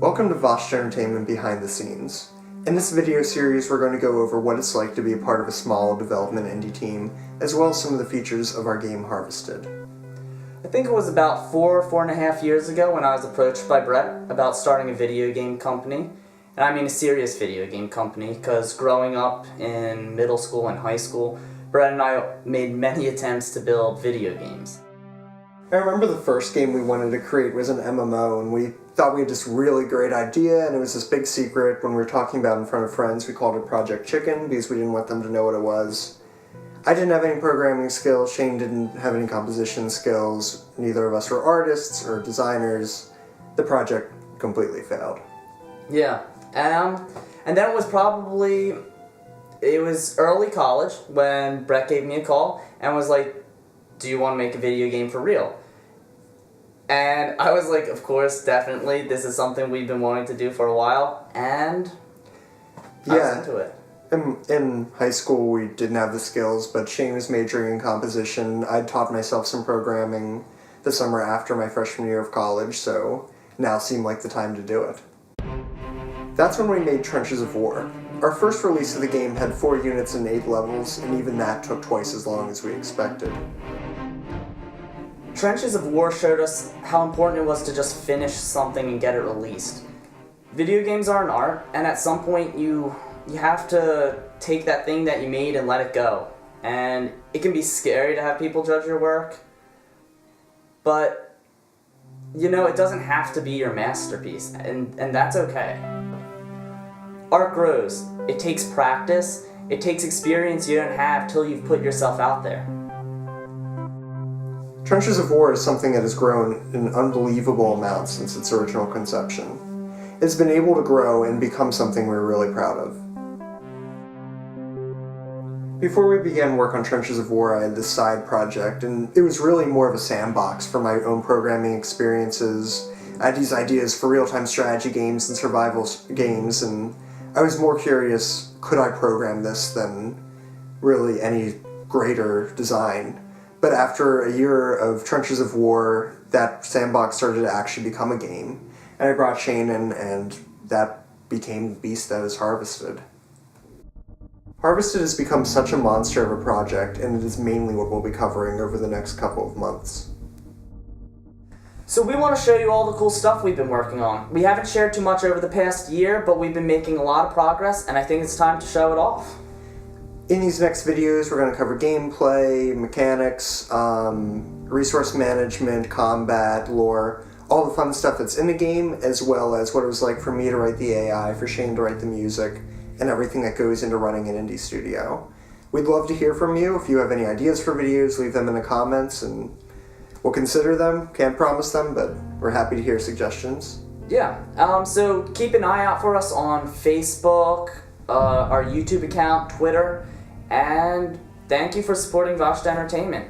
Welcome to Vashta Entertainment Behind the Scenes. In this video series, we're going to go over what it's like to be a part of a small development indie team, as well as some of the features of our game Harvested. I think it was about 4.5 years ago when I was approached by Brett about starting a video game company. And I mean a serious video game company, because growing up in middle school and high school, Brett and I made many attempts to build video games. I remember the first game we wanted to create was an MMO, and we thought we had this really great idea, and it was this big secret. When we were talking about it in front of friends, we called it Project Chicken, because we didn't want them to know what it was. I didn't have any programming skills, Shane didn't have any composition skills, neither of us were artists or designers. The project completely failed. Yeah, and then it was early college when Brett gave me a call and was like, do you want to make a video game for real? And I was like, of course, definitely, this is something we've been wanting to do for a while, and I was into it. In high school, we didn't have the skills, but Shane was majoring in composition. I taught myself some programming the summer after my freshman year of college, so now seemed like the time to do it. That's when we made Trenches of War. Our first release of the game had 4 units and 8 levels, and even that took twice as long as we expected. Trenches of War showed us how important it was to just finish something and get it released. Video games are an art, and at some point you have to take that thing that you made and let it go. And it can be scary to have people judge your work, but you know, it doesn't have to be your masterpiece, and that's okay. Art grows. It takes practice. It takes experience you don't have till you've put yourself out there. Trenches of War is something that has grown in unbelievable amounts since its original conception. It's been able to grow and become something we're really proud of. Before we began work on Trenches of War, I had this side project, and it was really more of a sandbox for my own programming experiences. I had these ideas for real-time strategy games and survival games, and I was more curious, could I program this, than really any greater design. But after a year of Trenches of War, that sandbox started to actually become a game. And I brought Shane in, and that became the beast that is Harvested. Harvested has become such a monster of a project, and it is mainly what we'll be covering over the next couple of months. So we want to show you all the cool stuff we've been working on. We haven't shared too much over the past year, but we've been making a lot of progress, and I think it's time to show it off. In these next videos, we're going to cover gameplay, mechanics, resource management, combat, lore, all the fun stuff that's in the game, as well as what it was like for me to write the AI, for Shane to write the music, and everything that goes into running an indie studio. We'd love to hear from you. If you have any ideas for videos, leave them in the comments, and we'll consider them. Can't promise them, but we're happy to hear suggestions. Yeah, so keep an eye out for us on Facebook, our YouTube account, Twitter, and thank you for supporting Vashta Entertainment.